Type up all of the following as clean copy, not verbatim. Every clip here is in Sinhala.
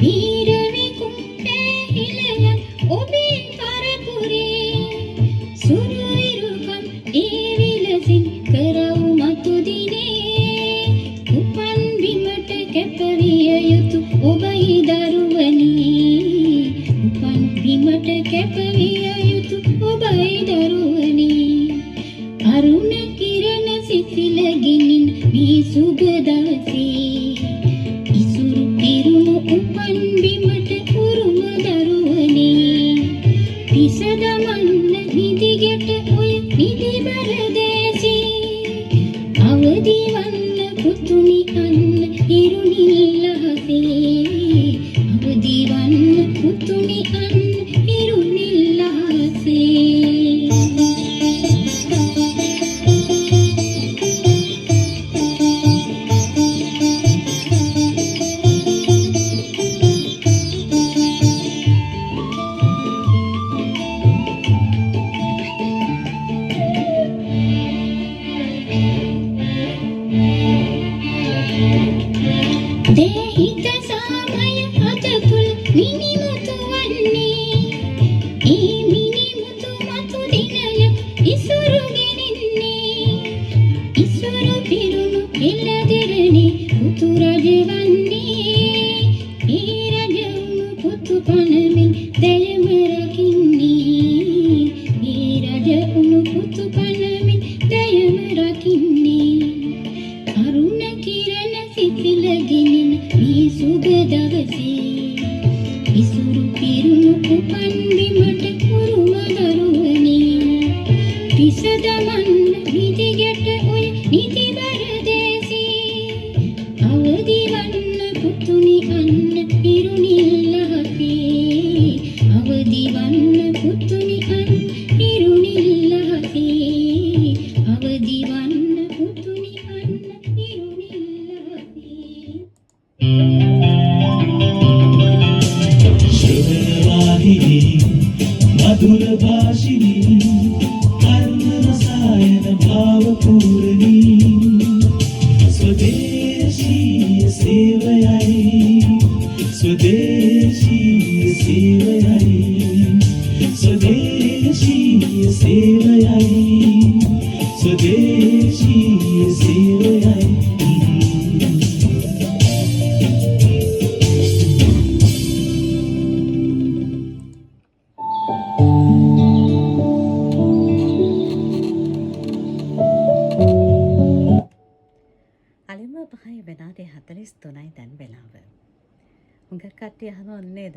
ඊරවිකුම් පැහිලයක් ඔබේ පරපුරේ සුරුවිරුකම් ඒ විලසින් කරවු මතු දිනේ උපන් බිමට කැපවිය යුතු ඔබයි දරුවනි උපන් බිමට කැපවිය යුතු ඔබයි දරුවනි අරුණ කිරණ සිසිල ගිනින් මේ සුබ දවසේ ඉසුරු පිරුණු උපන් බිමට උරුම දරුවනි පිස දමන්න නිදිගැට ඔය නිදිබර දේශේ අවදි වන්න පුතුනි අන්න ඉරුනිල්ලහසේ අවදි වන්න පුතුනි අන්න ඉරුනිල්ලහසේ දෙහිත සාමය අතතුල් මිනිමුතු වන්නේ ඒ මිනිමුතු මතු දිනය ඉසුරු ගෙනින්නේ ඉසුරු පිරුණු එළදෙරණේ පුතු රජ වන්නේ ඒ රජවුණු පුතු පනමින් දැයම රකින්නේ ඒ රජවුණු පුතු පනමින් දැයම රකින්නේ අරුණ කිරණ සිසිල ගිනින මේ සුබ දවසේ ඉසුරු පිරුණු උපන් බිමට උරුම දරුවනි පිස දමන්න නිදිගැට ඔය නිදිබර දේශේ අවදි වන්න පුතුනි අන්න ඉරුනිල්ලහසේ අවදි වන්න පුතුනි අන්න ඉරුනිල්ලහසේ අවදි වන්න පුතුනි අන්න ඉරුනිල්ලහසේ ශ්‍රවණවාහිනී මధుර භාෂිනී කර්ම රසායන භාවපූර්ණී ස්වදේශීය සේවයයි ස්වදේශීය සේවයයි ස්වදේශීය සේවයයි ස්වදේශීය සේවයයි අලිම 5:43 දැන් වෙලාව. හුඟක් කට්ටිය අහනවා නේද?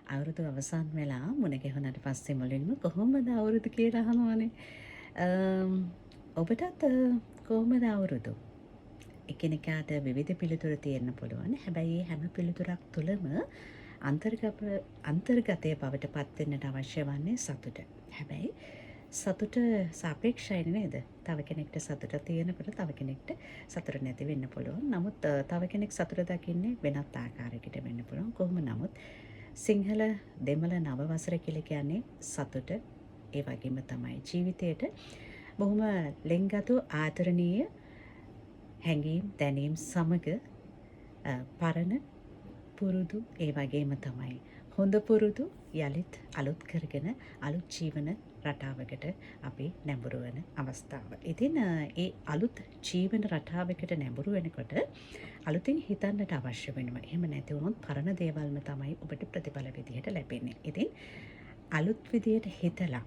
අවුරුදු අවසන් වෙලා මුණ ගැහුණාට පස්සේ මුලින්ම කොහොමද අවුරුදු කියලා අහනවානේ. ඔබටත් කොහොමද අවුරුදු? එකිනෙකාට විවිධ පිළිතුරු තියෙන්න පුළුවන්. හැබැයි හැම පිළිතුරක් තුළම අන්තර්ගතය බවට පත් වෙන්නට අවශ්‍ය වන්නේ සතුට. හැබැයි සතුට සාපේක්ෂයි නේද? තව කෙනෙක්ට සතුට තියෙනකොට තව කෙනෙක්ට සතුට නැති වෙන්න පුළුවන්. නමුත් තව කෙනෙක් සතුට දකින්නේ වෙනත් ආකාරයකට වෙන්න පුළුවන්. කොහොම නමුත් සිංහල දෙමළ නව වසර කියලා කියන්නේ සතුට. ඒ වගේම තමයි ජීවිතයට බොහොම ලෙන්ගතු ආදරණීය හැඟීම් දැනීම් සමග පරණ පුරුදු ඒ වගේම තමයි හොඳ පුරුදු යලිත් අලුත් කරගෙන අලුත් ජීවන රටාවකට අපි නැඹුරු වෙන අවස්ථාව. ඉතින් ඒ අලුත් ජීවන රටාවකට නැඹුරු වෙනකොට අලුතින් හිතන්නට අවශ්‍ය වෙනවා. එහෙම නැති වුණොත් පරණ දේවල්ම තමයි ඔබට ප්‍රතිඵල විදිහට ලැබෙන්නේ. ඉතින් අලුත් විදිහට හිතලා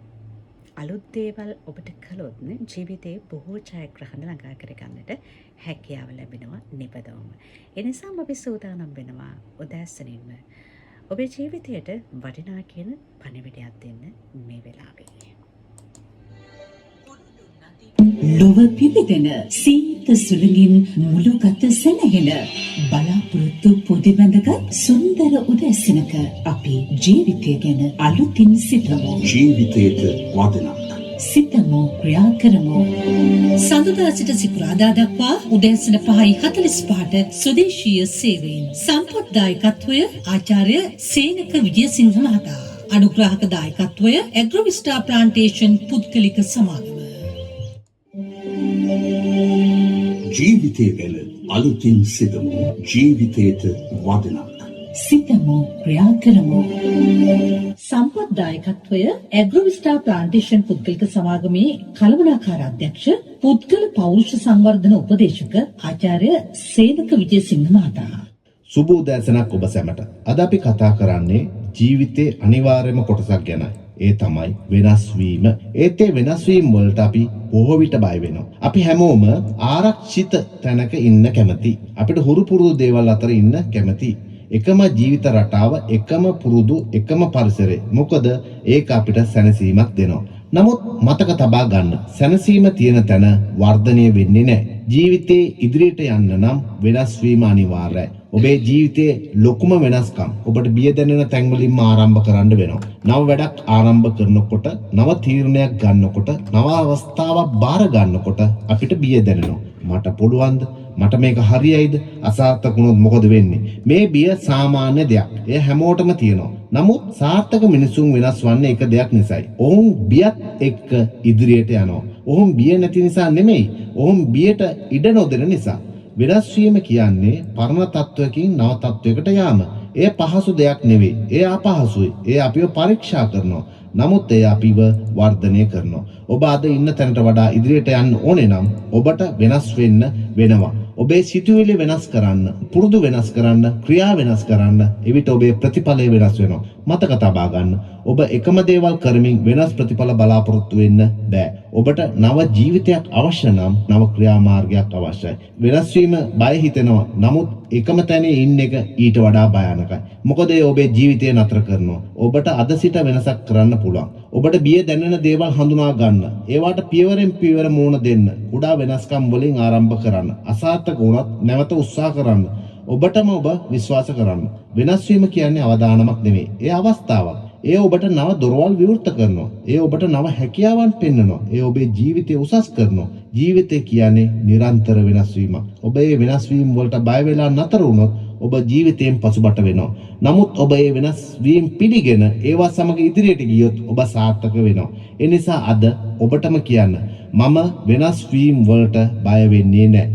අලුත් දේවල් ඔබට කළොත් ජීවිතේ බොහෝ ජයග්‍රහණ ළඟා කරගන්නට හැකියාව ලැබෙනවා නිබදවම. ඒ නිසාම අපි සූදානම් වෙනවා උදෑසනින්ම ඔබේ ජීවිතයට වටිනා කියන පණිවිඩයක් දෙන්න මේ වෙලාවේ. ලොව පිවිදෙන සීත සුළඟින් මුළුගත සැනහෙන බලාපොරොත්තු පොදිබැඳගත් සුන්දර උදෑසනක අපි ජීවිතය ගැන අලුතින් සිතමු. ජීවිතයට වදනක් සිතමු ක්‍රියා කරමු. සඳුදා සිට සිකුරාදා දක්වා උදෑසන 5:45ට ස්වදේශීය සේවයෙන් සම්පත් දායකත්වය ආචාර්ය සේනක විජයසිංහ මහතා. අනුග්‍රාහක දායකත්වය ඇග්‍රොවිස්ටා ප්ලාන්ටේෂන් පුද්ගලික සමාගම. ජීවිතය ගැන අලුතින් සිතමු. ජීවිතයට වදනක් සිතමු ක්‍රියා කරමු. සම්පත්දායකත්වය ඇග්‍රෝවිස්ටා ප්ලාන්ටේෂන් පුද්ගලික සමාගමේ කළමනාකාර අධ්‍යක්ෂ පුද්ගල පෞරුෂ සංවර්ධන උපදේශක ආචාර්ය සේනක විජේසිංහ මහතා. සුබ උදෑසනක් ඔබ සැමට. අද අපි කතා කරන්නේ ජීවිතේ අනිවාර්යම කොටසක් ගැනයි. ඒ තමයි වෙනස් වීම. ඒත් ඒ වෙනස් වීම වලට අපි බොහෝ විට බය වෙනවා. අපි හැමෝම ආරක්ෂිත තැනක ඉන්න කැමති. අපිට හුරු පුරුදු දේවල් අතර ඉන්න කැමති. එකම ජීවිත රටාව, එකම පුරුදු, එකම පරිසරය. මොකද ඒක අපිට සැනසීමක් දෙනවා. නමුත් මතක තබා ගන්න, සැනසීම තියෙන තැන වර්ධනය වෙන්නේ නැහැ. ජීවිතේ ඉදිරියට යන්න නම් වෙනස් වීම අනිවාර්යයි. ඔබේ ජීවිතයේ ලොකුම වෙනස්කම් ඔබට බිය දැනෙන තැන් වලින්ම ආරම්භ කරන්න වෙනවා. නව වැඩක් ආරම්භ කරනකොට, නව තීරණයක් ගන්නකොට, නව අවස්ථාවක් බාර ගන්නකොට අපිට බිය දැනෙනවා. මට පුළුවන්ද? මට මේක හරියයිද? අසාර්ථක වුණොත් මොකද වෙන්නේ? මේ බිය සාමාන්‍ය දෙයක්. එය හැමෝටම තියෙනවා. නමුත් සාර්ථක මිනිසුන් වෙනස් වන්නේ එක දෙයක් නිසායි. ඔවුන් බියත් එක්ක ඉදිරියට යනවා. ඔවුන් බිය නැති නිසා නෙමෙයි. ඔවුන් බියට ඉඩ නොදෙන නිසා. වෙනස් වීම කියන්නේ පරණ තත්වයකින් නව තත්වයකට යාම. එය පහසු දෙයක් නෙවෙයි. එය අපහසුයි. එය අපිව පරීක්ෂා කරනවා. නමුත් එය අපිව වර්ධනය කරනවා. ඔබ අද ඉන්න තැනට වඩා ඉදිරියට යන්න ඕනේ නම් ඔබට වෙනස් වෙන්න වෙනවා. ඔබේ සිතුවිලි වෙනස් කරන්න, පුරුදු වෙනස් කරන්න, ක්‍රියා වෙනස් කරන්න. එවිට ඔබේ ප්‍රතිඵලය වෙනස් වෙනවා. මතක තබා ගන්න. ඔබ එකම දේවල් කරමින් වෙනස් ප්‍රතිඵල බලාපොරොත්තු වෙන්න බෑ. ඔබට නව ජීවිතයක් අවශ්‍ය නම් නව ක්‍රියාමාර්ගයක් අවශ්‍යයි. වෙනස් වීම බය හිතෙනවා. නමුත් එකම තැනේ ඉන්න එක ඊට වඩා භයානකයි. මොකද ඒ ඔබේ ජීවිතය නතර කරනවා. ඔබට අද සිට වෙනසක් කරන්න පුළුවන්. ඔබට බිය දැනෙන දේවල් හඳුනා ගන්න. ඒවට පියවරෙන් පියවර මුහුණ දෙන්න. කුඩා වෙනස්කම් වලින් ආරම්භ කරන්න. අසාර්ථක වුණත් නැවත උත්සාහ කරන්න. ඔබටම ඔබ විශ්වාස කරන්න. වෙනස් වීම කියන්නේ අවදානමක් නෙවෙයි. ඒ අවස්ථාවක්. ඒ ඔබට නව දොරවල් විවෘත කරනවා. ඒ ඔබට නව හැකියාවන් පෙන්වනවා. ඒ ඔබේ ජීවිතය උසස් කරනවා. ජීවිතය කියන්නේ නිරන්තර වෙනස් වීමක්. ඔබ මේ වෙනස් වීම වලට බය වෙලා නතර වුණොත් ඔබ ජීවිතයෙන් පසුබට වෙනවා. නමුත් ඔබ මේ වෙනස් වීම පිළිගෙන ඒවා සමග ඉදිරියට ගියොත් ඔබ සාර්ථක වෙනවා. ඒ නිසා අද ඔබටම කියන්න, මම වෙනස් වීම වලට බය වෙන්නේ නැහැ.